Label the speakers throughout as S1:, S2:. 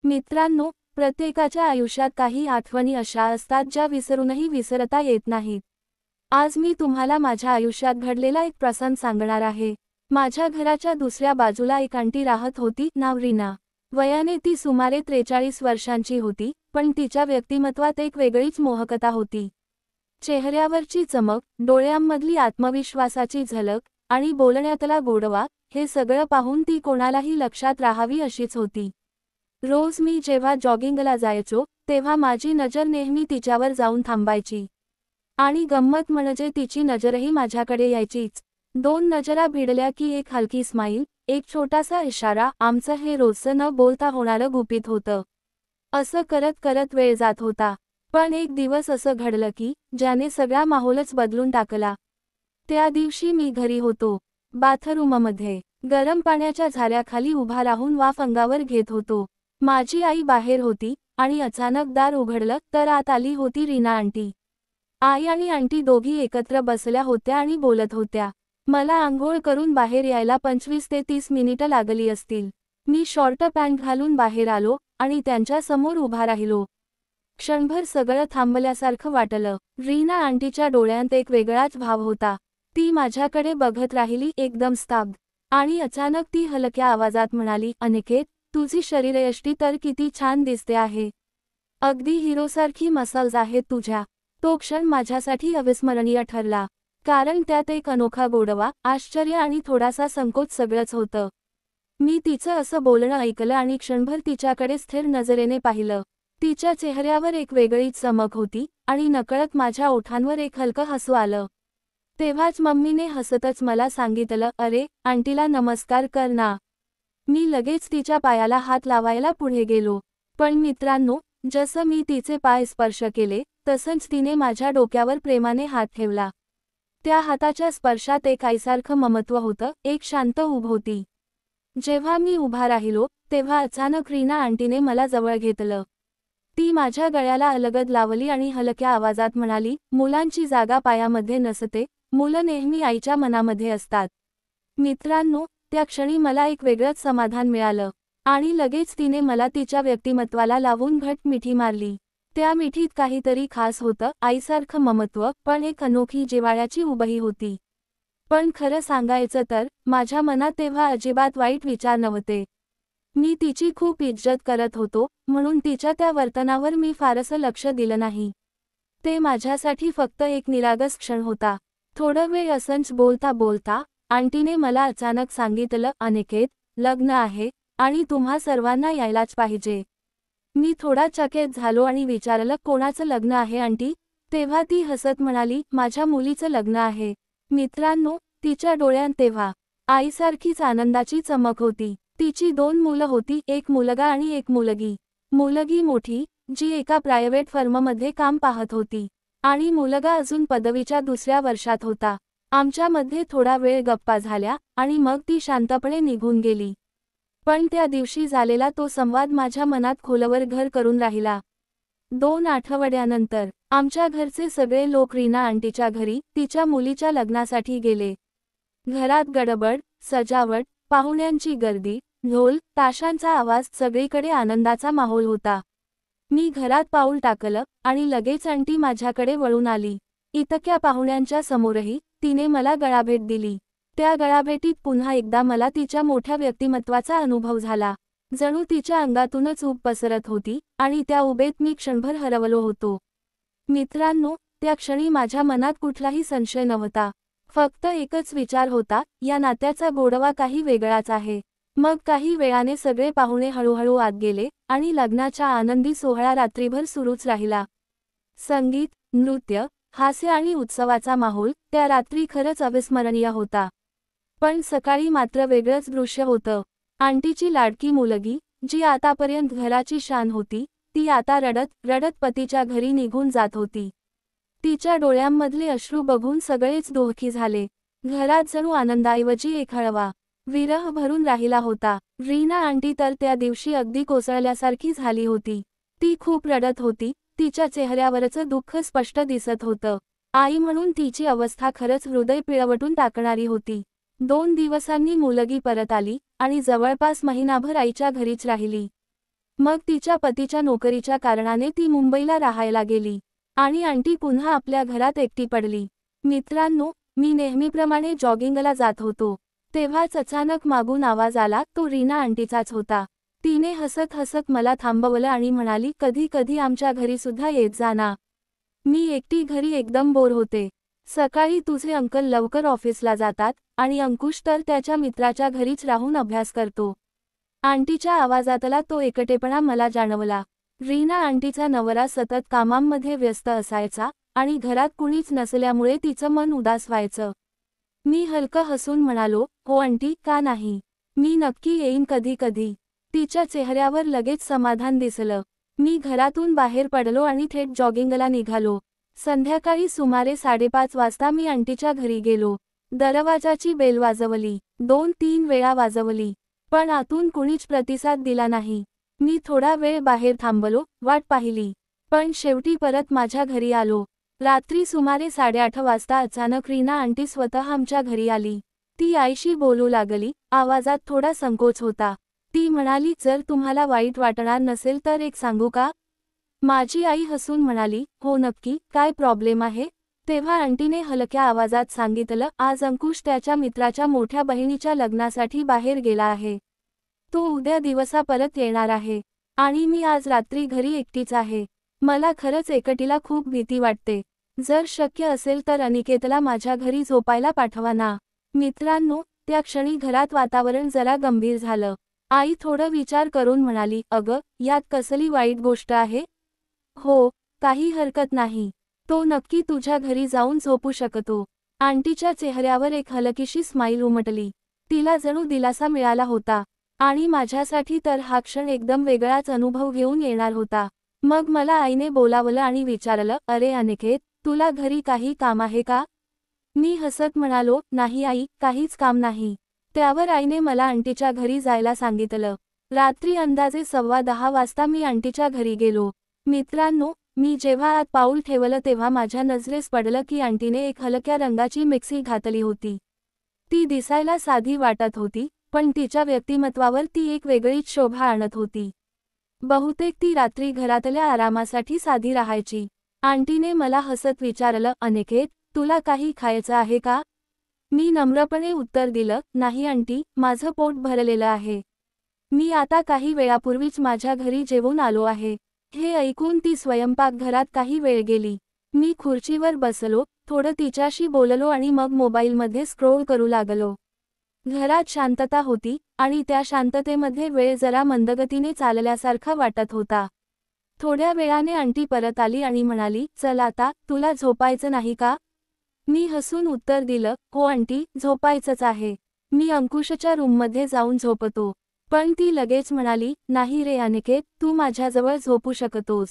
S1: मित्रांनो, प्रत्येकाच्या आयुष्यात काही आठवणी अशा असतात ज्या विसरूनही विसरता येत नाहीत. आज मी तुम्हाला माझ्या आयुष्यात घडलेला एक प्रसंग सांगणार आहे. माझ्या घराच्या दुसऱ्या बाजूला एक आंटी राहत होती, नाव रीना. वयाने ती सुमारे 43 वर्षांची होती, पण तिच्या व्यक्तिमत्वात एक वेगळीच मोहकता होती. चेहऱ्यावरची चमक, डोळ्यांमधली आत्मविश्वासाची झलक आणि बोलण्यातला गोडवा, हे सगळं पाहून ती कोणालाही लक्षात राहावी अशीच होती. रोज मी जेव्हा जॉगिंगला जायचो, तेव्हा माझी नजर नेहमी तिच्यावर जाऊन थांबायची. आणि गंमत म्हणजे तिची नजरही माझ्याकडे यायचीच. 2 नजरा भिडल्या की एक हलकी स्माईल, एक छोटासा इशारा, आमचं हे रोजचं न बोलता होणारं गुपित होतं. असं करत करत वेळ जात होता. पण एक दिवस असं घडलं की ज्याने सगळा माहोलच बदलून टाकला. त्या दिवशी मी घरी होतो. बाथरूममध्ये गरम पाण्याच्या झऱ्याखाली उभा राहून वाफ अंगावर घेत होतो. माझी आई बाहेर होती आणि अचानक दार उघडलं तर आत आली होती रीना आंटी. आई आणि आंटी दोघी एकत्र बसल्या होत्या आणि बोलत होत्या. मला आंघोळ करून बाहेर यायला 25 ते 30 मिनिटं लागली असतील. मी शॉर्ट पॅन्ट घालून बाहेर आलो आणि त्यांच्या समोर उभा राहिलो. क्षणभर सगळं थांबल्यासारखं वाटलं. रीना आंटीच्या डोळ्यांत एक वेगळाच भाव होता. ती माझ्याकडे बघत राहिली, एकदम स्तब्ध. आणि अचानक ती हलक्या आवाजात म्हणाली, अनिकेत, तुझी शरीरयष्टी तर किती छान दिसते आहे. अगदी हिरोसारखी मसल्स आहेत तुझ्या. तो क्षण माझ्यासाठी अविस्मरणीय ठरला. कारण त्यात एक अनोखा गोडवा, आश्चर्य आणि थोडासा संकोच सगळंच होतं. मी तिचं असं बोलणं ऐकलं आणि क्षणभर तिच्याकडे स्थिर नजरेने पाहिलं. तिच्या चेहऱ्यावर एक वेगळीच चमक होती आणि नकळत माझ्या ओठांवर एक हलकं हसू आलं. तेव्हाच मम्मीने हसतच मला सांगितलं, अरे, आंटीला नमस्कार कर ना. मी लगेच तिच्या पायाला हात लावायला पुढे गेलो. पण मित्रांनो, जसं मी तिचे पाय स्पर्श केले, तसंच तिने माझ्या डोक्यावर प्रेमाने हात ठेवला. त्या हाताच्या स्पर्शात एक आईसारखं ममत्व होतं, एक शांत ऊब होती. जेव्हा मी उभा राहिलो, तेव्हा अचानक रीना आंटीने मला जवळ घेतलं. ती माझ्या गळ्याला अलगद लावली आणि हलक्या आवाजात म्हणाली, मुलांची जागा पायामध्ये नसते, मुलं नेहमी आईच्या मनामध्ये असतात. मित्रांनो, त्या क्षणी मला एक वेगळंच समाधान मिळालं. आणि लगेच तिने मला तिच्या व्यक्तिमत्वाला लावून घट्ट मिठी मारली. त्या मिठीत काहीतरी खास होतं, आईसारखं ममत्व, पण एक अनोखी जिव्हाळ्याची उबही होती. पण खरं सांगायचं तर, माझ्या मनात तेव्हा अजिबात वाईट विचार नव्हते. मी तिची खूप इज्जत करत होतो, म्हणून तिच्या त्या वर्तनावर मी फारसं लक्ष दिलं नाही. ते माझ्यासाठी फक्त एक निरागस क्षण होता. थोडं वेळ असंच बोलता बोलता आंटीने मला अचानक सांगितलं, अनिकेत, लग्न आहे आणि तुम्हा सर्वांना यायलाच पाहिजे. मी थोडा चकित झालो आणि विचारलं, कोणाचं लग्न आहे आंटी? तेव्हा ती हसत म्हणाली, माझ्या मुलीचं लग्न आहे. मित्रांनो, तिच्या डोळ्यांत तेव्हा आईसारखीच आनंदाची चमक होती. तिची 2 मुलं होती, एक मुलगा आणि एक मुलगी. मुलगी मोठी, जी एका प्रायव्हेट फर्ममध्ये काम पाहत होती. आणि मुलगा अजून पदवीच्या 2ऱ्या वर्षात होता. आमच्यामध्ये थोडा वेळ गप्पा झाल्या आणि मग ती शांतपणे निघून गेली. पण त्या दिवशी झालेला तो संवाद माझ्या मनात खोलवर घर करून राहिला. 2 आठवड्यानंतर आमच्या घरचे सगळे लोक रीना आंटीच्या घरी तिच्या मुलीच्या लग्नासाठी गेले. घरात गडबड, सजावट, पाहुण्यांची गर्दी, ढोल, ताशांचा आवाज, सगळीकडे आनंदाचा माहोल होता. मी घरात पाऊल टाकलं आणि लगेच आंटी माझ्याकडे वळून आली. इतक्या पाहुण्यांच्या समोरही तिने मला गळाभेट दिली. त्या गळाभेटीत पुन्हा एकदा मला तिच्या मोठ्या व्यक्तिमत्वाचा अनुभव झाला. जणू तिच्या अंगातूनच ऊब पसरत होती आणि त्या उभेत मी क्षणभर हरवलो होतो. मित्रांनो, त्या क्षणी माझ्या मनात कुठलाही संशय नव्हता. फक्त एकच विचार होता, या नात्याचा गोडवा काही वेगळाच आहे. मग काही वेळाने सगळे पाहुणे हळूहळू आत गेले आणि लग्नाचा आनंदी सोहळा रात्रीभर सुरूच राहिला. संगीत, नृत्य, हास्य आणि उत्सवाचा माहोल त्या रात्री खरंच अविस्मरणीय होता. पण सकाळी मात्र वेगळंच दृश्य होतं. आंटीची लाडकी मुलगी, जी आतापर्यंत घराची शान होती, ती आता रडत रडत पतीच्या घरी निघून जात होती. तिच्या डोळ्यांमधले अश्रू बघून सगळेच दुःखी झाले. घरात जणू आनंदाऐवजी एक हळवा विरह भरून राहिला होता. रीना आंटी तर त्या दिवशी अगदी कोसळल्यासारखी झाली होती. ती खूप रडत होती. तिच्या चेहऱ्यावरचं दुःख स्पष्ट दिसत होतं. आई म्हणून तिची अवस्था खरंच हृदय पिळवटून टाकणारी होती. 2 दिवसांनी मुलगी परत आली आणि जवळपास महिनाभर आईच्या घरीच राहिली. मग तिच्या पतीच्या नोकरीच्या कारणाने ती मुंबईला राहायला गेली आणि आंटी पुन्हा आपल्या घरात एकटी पडली. मित्रांनो, मी नेहमीप्रमाणे जॉगिंगला जात होतो. तेव्हाच अचानक मागून आवाज आला. तो रीना आंटीचाच होता. तिने हसत हसत मला थांबवलं आणि म्हणाली, कधी कधी आमच्या घरी सुद्धा येत जा ना. मी एकटी घरी एकदम बोर होते. सकाळी तुझे अंकल लवकर ऑफिसला जातात आणि अंकुश तर त्याच्या मित्राच्या घरीच राहून अभ्यास करतो. आंटीच्या आवाजातला तो एकटेपणा मला जाणवला. रीना आंटीचा नवरा सतत कामांमध्ये व्यस्त असायचा आणि घरात कुणीच नसल्यामुळे तिचं मन उदास व्हायचं. मी हलकं हसून म्हणालो, हो आंटी, का नाही, मी नक्की येईन कधी कधी. तिच्या चेहऱ्यावर लगेच समाधान दिसलं. मी घरातून बाहेर पडलो आणि थेट जॉगिंगला निघालो. संध्याकाळी सुमारे 5:30 वाजता मी आंटीच्या घरी गेलो. दरवाजाची बेल वाजवली. 2-3 वेळा वाजवली, पण आतून कुणीच प्रतिसाद दिला नाही. मी थोडा वेळ बाहेर थांबलो, वाट पाहिली, पण शेवटी परत माझ्या घरी आलो. रात्री सुमारे 8:30 वाजता अचानक रीना आंटी स्वतः आमच्या घरी आली. ती आईशी बोलू लागली. आवाजात थोडा संकोच होता. ती म्हणाली, जर तुम्हाला वाईट वाटणार नसेल तर एक सांगू का? माझी आई हसून म्हणाली, हो नक्की, काय प्रॉब्लेम आहे? तेव्हा आंटीने हलक्या आवाजात सांगितलं, आज अंकुश त्याच्या मित्राच्या मोठ्या बहिणीच्या लग्नासाठी बाहेर गेला आहे. तो उद्या दिवसा परत येणार आहे आणि मी आज रात्री घरी एकटीच आहे. मला खरंच एकटीला खूप भीती वाटते. जर शक्य असेल तर अनिकेतला माझ्या घरी झोपायला पाठवा ना. मित्रांनो, त्या क्षणी घरात वातावरण जरा गंभीर झालं. आई थोडं विचार करून म्हणाली, अगं, यात कसली वाईट गोष्ट आहे? हो, काही हरकत नाही. तो नक्की तुझ्या घरी जाऊन झोपू शकतो. आंटीच्या चेहऱ्यावर एक हलकीशी स्माईल उमटली. तिला जणू दिलासा मिळाला होता आणि माझ्यासाठी तर हा क्षण एकदम वेगळाच अनुभव घेऊन येणार होता. मग मला आईने बोलावलं आणि विचारलं, अरे अनिकेत, तुला घरी काही काम आहे का? मी हसत म्हणालो, नाही आई, काहीच काम नाही. त्यावर आईने मला आंटीच्या घरी जायला सांगितलं. रात्री अंदाजे 10:15 वाजता मी आंटीच्या घरी गेलो. मित्रांनो, मी जेव्हा आत पाऊल ठेवलं तेव्हा माझ्या नजरेस पडलं की आंटीने एक हलक्या रंगाची मिक्सी घातली होती. ती दिसायला साधी वाटत होती, पण तिच्या व्यक्तिमत्वावर ती एक वेगळीच शोभा आणत होती. बहुतेक ती रात्री घरातल्या आरामासाठी साधी राहायची. आंटीने मला हसत विचारलं, अनिकेत, तुला काही खायचं आहे का? मी नम्रपणे उत्तर दिलं, नाही आंटी, माझं पोट भरलेलं आहे. मी आता काही वेळापूर्वीच माझ्या घरी जेवून आलो आहे. हे ऐकून ती स्वयंपाकघरात काही वेळ गेली. मी खुर्चीवर बसलो, थोडं तिच्याशी बोललो आणि मग मोबाईलमध्ये स्क्रोल करू लागलो. घरात शांतता होती आणि त्या शांततेमध्ये वेळ जरा मंदगतीने चालल्यासारखा वाटत होता. थोड्या वेळाने आंटी परत आली आणि म्हणाली, चल आता, तुला झोपायचं नाही का? मी हसून उत्तर दिलं, हो आंटी, झोपायचंच आहे. मी अंकुशच्या रूममध्ये जाऊन झोपतो. पण ती लगेच म्हणाली, नाही रे अनिकेत, तू माझ्याजवळ झोपू शकतोस.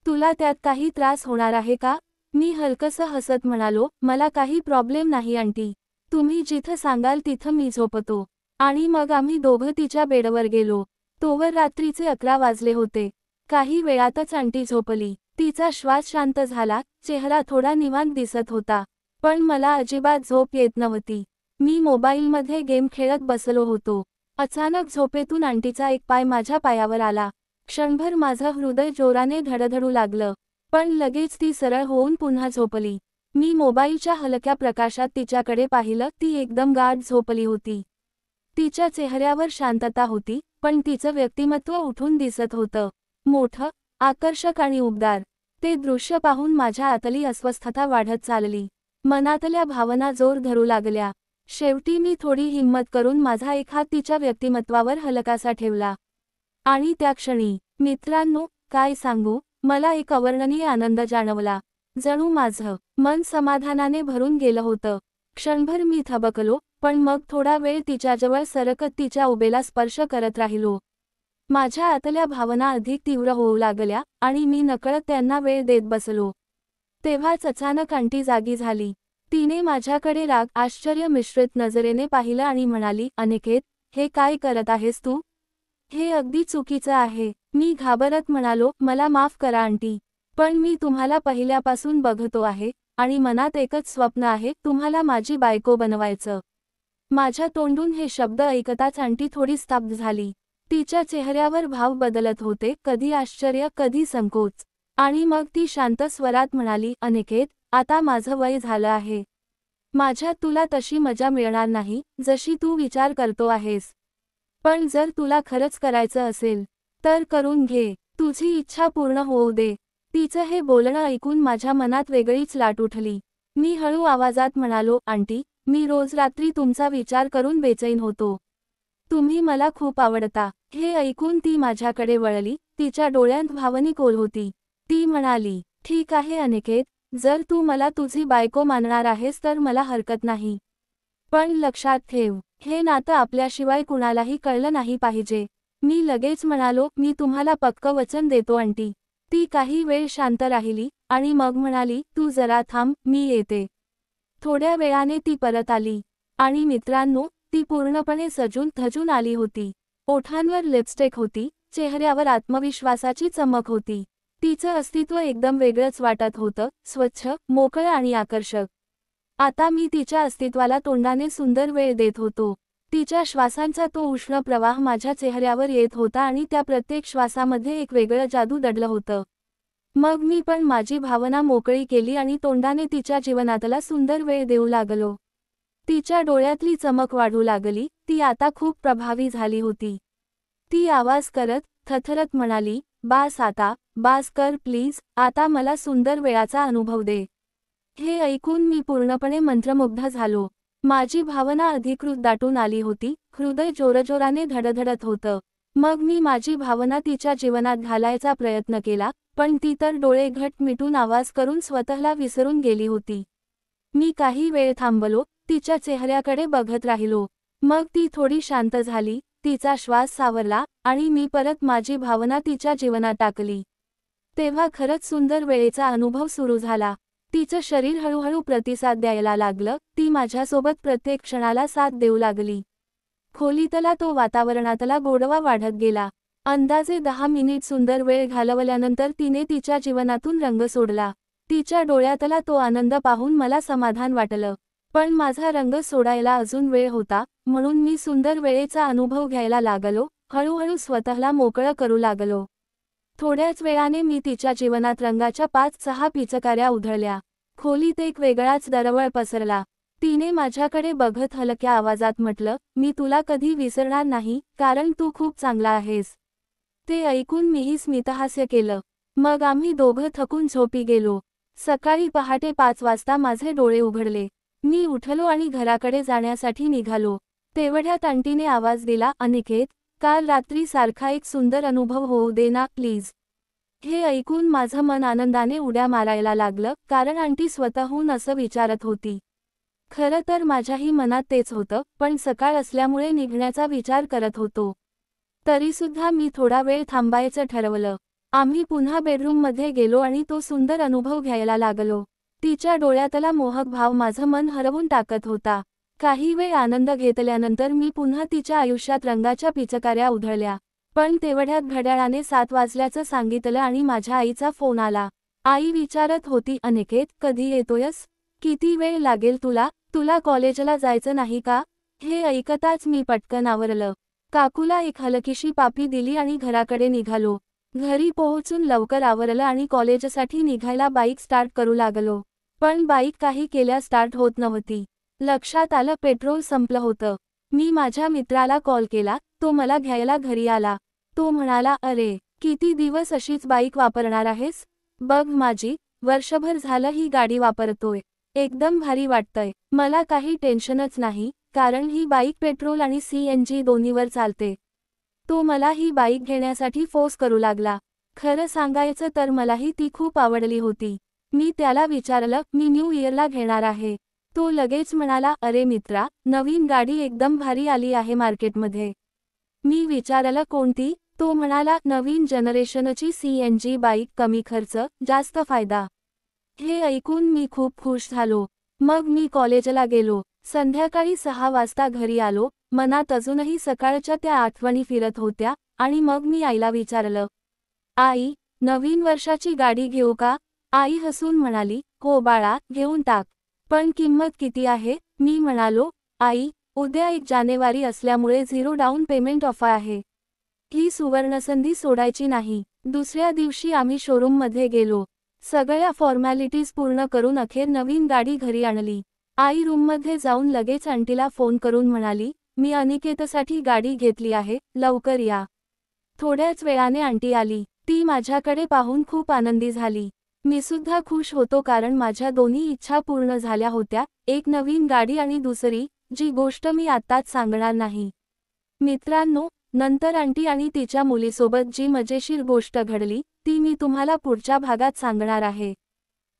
S1: तुला त्यात काही त्रास होणार आहे का? मी हलकसं हसत म्हणालो, मला काही प्रॉब्लेम नाही आंटी. तुम्ही जिथं सांगाल तिथं मी झोपतो. आणि मग आम्ही दोघं तिच्या बेडवर गेलो. तोवर रात्रीचे 11 वाजले होते. काही वेळातच आंटी झोपली. तिचा श्वास शांत झाला, चेहरा थोडा निवांत दिसत होता. पण मला अजिबात झोप येत नव्हती. मी मोबाईलमध्ये गेम खेळत बसलो होतो. अचानक झोपेतून आंटीचा एक पाय माझ्या पायावर आला. क्षणभर माझं हृदय जोराने धडधडू लागलं, पण लगेच ती सरळ होऊन पुन्हा झोपली. मी मोबाईलच्या हलक्या प्रकाशात तिच्याकडे पाहिलं. ती एकदम गाढ झोपली होती. तिच्या चेहऱ्यावर शांतता होती, पण तिचं व्यक्तिमत्व उठून दिसत होतं. मोठं, आकर्षक आणि उबदार. ते दृश्य पाहून माझ्या आतली अस्वस्थता वाढत चालली. मनातल्या भावना जोर धरू लागल्या. शेवटी मी थोडी हिंमत करून माझा एक हात तिच्या व्यक्तिमत्वावर हलकासा ठेवला. आणि त्या क्षणी, मित्रांनो, काय सांगू, मला एक अवर्णनीय आनंद जाणवला. जणू माझं मन समाधानाने भरून गेलं होतं. क्षणभर मी थबकलो, पण मग थोडा वेळ तिच्याजवळ सरकत तिच्या उबेला स्पर्श करत राहिलो. माझ्या आतल्या भावना अधिक तीव्र होऊ लागल्या आणि मी नकळत त्यांना वेळ देत बसलो. तेव्हाच अचानक आंटी जागी झाली. तिने माझ्याकडे राग, आश्चर्य मिश्रित नजरेने पाहिलं आणि म्हणाली, अनिकेत, हे काय करत आहेस तू? हे अगदी चुकीचं आहे. मी घाबरत म्हणालो, मला माफ करा आंटी, पण मी तुम्हाला पहिल्यापासून बघतो आहे आणि मनात एकच स्वप्न आहे, तुम्हाला माझी बायको बनवायचं. माझ्या तोंडून हे शब्द ऐकताच आंटी थोडी स्तब्ध झाली. तिच्या चेहऱ्यावर भाव बदलत होते, कधी आश्चर्य, कधी संकोच. आणि मग ती शांत स्वरात म्हणाली, अनिकेत, आता माझं वय झालं आहे. माझ्यात तुला तशी मजा मिळणार नाही, जशी तू विचार करतो आहेस. पण जर तुला खरंच करायचं असेल, तर करून घे. तुझी इच्छा पूर्ण होऊ दे. तिचं हे बोलणं ऐकून माझ्या मनात वेगळीच लाट उठली. मी हळू आवाजात म्हणालो, आंटी, मी रोज रात्री तुमचा विचार करून बेचैन होतो. तुम्ही मला खूप आवडता. हे ऐकून ती माझ्याकडे वळली, तिच्या डोळ्यांत भावनिक ओल होती. ती म्हणाली, ठीक आहे अनिकेत, जर तू मला तुझी बायको मानणार आहेस तर मला हरकत नाही. पण लक्षात ठेव, हे नातं आपल्याशिवाय कुणालाही कळलं नाही पाहिजे. मी लगेच म्हणालो, मी तुम्हाला पक्कं वचन देतो आंटी. ती काही वेळ शांत राहिली, आणि मग म्हणाली, तू जरा थांब, मी येते. थोड्या वेळाने ती परत आली. आणि मित्रांनो, ती पूर्णपणे सजून धजून आली होती. ओठांवर लिपस्टिक होती, चेहऱ्यावर आत्मविश्वासाची चमक होती. तिचं अस्तित्व एकदम वेगळंच वाटत होतं, स्वच्छ, मोकळं आणि आकर्षक. आता मी तिच्या अस्तित्वाला तोंडाने सुंदर वेळ देत होतो. तिच्या श्वासांचा तो उष्ण प्रवाह माझ्या चेहऱ्यावर येत होता आणि त्या प्रत्येक श्वासामध्ये एक वेगळं जादू दडलं होतं. मग मी पण माझी भावना मोकळी केली आणि तोंडाने तिच्या जीवनातला सुंदर वेळ देऊ लागलो. तिच्या डोळ्यातली चमक वाढू लागली, ती आता खूप प्रभावी झाली होती. ती आवाज करत, थरथरत म्हणाली, बास आता, बास कर प्लीज, आता मला सुंदर वेळाचा अनुभव दे. हे ऐकून मी पूर्णपणे मंत्रमुग्ध झालो. माझी भावना अधिकृत दाटून आली होती, हृदय जोरजोराने धडधडत होतं. मग मी माझी भावना तिच्या जीवनात घालायचा प्रयत्न केला, पण ती तर डोळे घट्ट मिटून आवाज करून स्वतःला विसरून गेली होती. मी काही वेळ थांबलो, तिच्या चेहऱ्याकडे बघत राहिलो. मग ती थोडी शांत झाली, तिचा श्वास सावरला, आणि मी परत माझी भावना तिच्या जीवनात टाकली. तेव्हा खरंच सुंदर वेळेचा अनुभव सुरू झाला. तिचं शरीर हळूहळू प्रतिसाद द्यायला लागलं, ती माझ्यासोबत प्रत्येक क्षणाला साथ देऊ लागली. खोलीतला तो वातावरणातला गोडवा वाढत गेला. अंदाजे 10 मिनिट सुंदर वेळ घालवल्यानंतर तिने तिच्या जीवनातून रंग सोडला. तिच्या डोळ्यातला तो आनंद पाहून मला समाधान वाटलं. पण माझा रंग सोडायला अजून वेळ होता, म्हणून मी सुंदर वेळेचा अनुभव घ्यायला लागलो, हळूहळू स्वतःला मोकळं करू लागलो. थोड्याच वेळाने मी तिच्या जीवनात रंगाच्या 5-6 पिचकाऱ्या उधळल्या. खोलीत एक वेगळाच दरवळ पसरला. तिने माझ्याकडे बघत हलक्या आवाजात म्हटलं, मी तुला कधी विसरणार नाही, कारण तू खूप चांगला आहेस. ते ऐकून मीही स्मितहास्य केलं. मग आम्ही दोघं थकून झोपी गेलो. सकाळी पहाटे 5 वाजता माझे डोळे उघडले. मी उठलो आणि घराकडे जाण्यासाठी निघालो. तेवढ्यात आंटीने आवाज दिला, अनिकेत, काल रात्री सारखा एक सुंदर अनुभव होऊ दे ना प्लीज. हे ऐकून माझं मन आनंदाने उड्या मारायला लागलं, कारण आंटी स्वतःहून असं विचारत होती. खरं तर माझ्याही मनात तेच होतं, पण सकाळ असल्यामुळे निघण्याचा विचार करत होतो. तरीसुद्धा मी थोडा वेळ थांबायचं ठरवलं. आम्ही पुन्हा बेडरूममध्ये गेलो आणि तो सुंदर अनुभव घ्यायला लागलो. तिच्या डोळ्यातला मोहक भाव माझं मन हरवून टाकत होता. काही वेळ आनंद घेतल्यानंतर मी पुन्हा तिच्या आयुष्यात रंगाच्या पिचकाऱ्या उधळल्या. पण तेवढ्यात घड्याळाने 7 वाजल्याचं सांगितलं आणि माझ्या आईचा फोन आला. आई विचारत होती, अनिकेत, कधी येतोयस? किती वेळ लागेल तुला? तुला कॉलेजला जायचं नाही का? हे ऐकताच मी पटकन आवरलं. काकूला एक हलकीशी पापी दिली आणि घराकडे निघालो. घरी पोहोचून लवकर आवरलं आणि कॉलेजसाठी निघायला बाईक स्टार्ट करू लागलो. पण बाईक काही केल्या स्टार्ट होत नव्हती. लक्षात आलं पेट्रोल संपलं होतं. मी माझ्या मित्राला कॉल केला, तो मला घ्यायला घरी आला. तो म्हणाला, अरे, किती दिवस अशीच बाईक वापरणार आहेस? बघ माझी, वर्षभर झालं ही गाडी वापरतोय. एकदम भारी वाटतंय. मला काही टेन्शनच नाही, कारण ही बाईक पेट्रोल आणि CNG दोन्हीवर चालते. तो मला ही बाईक घेण्यासाठी फोर्स करू लागला. खरं सांगायचं तर मलाही ती खूप आवडली होती. मी त्याला विचारलं, मी न्यू इयरला घेणार आहे. तो लगेच म्हणाला, अरे मित्रा, नवीन गाडी एकदम भारी आली आहे मार्केटमध्ये. मी विचारलं कोणती? तो म्हणाला, नवीन जनरेशनची CNG बाईक, कमी खर्च, जास्त फायदा. हे ऐकून मी खूप खुश झालो. मग मी कॉलेजला गेलो. संध्याकाळी 6 वाजता घरी आलो. मनात अजूनही सकाळच्या त्या आठवणी फिरत होत्या, आणि मग मी आईला विचारलं, आई, नवीन वर्षाची गाडी घेऊ का? आई हसून म्हणाली, हो बाळा, घेऊन टाक. पण किंमत किती आहे? मी म्हणालो, आई, उद्या 1 जानेवारी असल्यामुळे 0 डाऊन पेमेंट ऑफर आहे. ही सुवर्णसंधी सोडायची नाही. दुसऱ्या दिवशी आम्ही शोरूममध्ये गेलो. सगळ्या फॉर्मॅलिटीज पूर्ण करून अखेर नवीन गाडी घरी आणली. आई रूममध्ये जाऊन लगेच आंटीला फोन करून म्हणाली, मी अनिकेतसाठी गाडी घेतली आहे, लवकर या. थोड्याच वेळाने आंटी आली. ती माझ्याकडे पाहून खूप आनंदी झाली. मी सुद्धा खुश होतो कारण माझ्या दोन्ही इच्छा पूर्ण झाल्या होत्या, एक नवीन गाडी आणि दुसरी, जी गोष्ट मी आत्ताच सांगणार नाही. मित्रांनो, नंतर आंटी आणि तिच्या मुलीसोबत जी मजेशीर गोष्ट घडली, ती मी तुम्हाला पुढच्या भागात सांगणार आहे.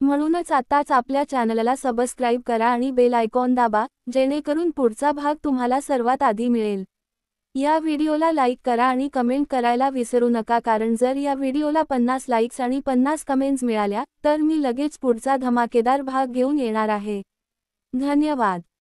S1: म्हणूनच आत्ताच आपल्या चॅनलला सबस्क्राईब करा आणि बेल आयकॉन दाबा, जेणेकरून पुढचा भाग तुम्हाला सर्वात आधी मिळेल. या व्हिडिओला लाईक करा आणि कमेंट करायला विसरू नका कारण जर या व्हिडिओला 50 लाईक्स आणि 50 कमेंट्स मिळाल्या, तर मी लगेच पुढचा धमाकेदार भाग घेऊन येणार आहे. धन्यवाद.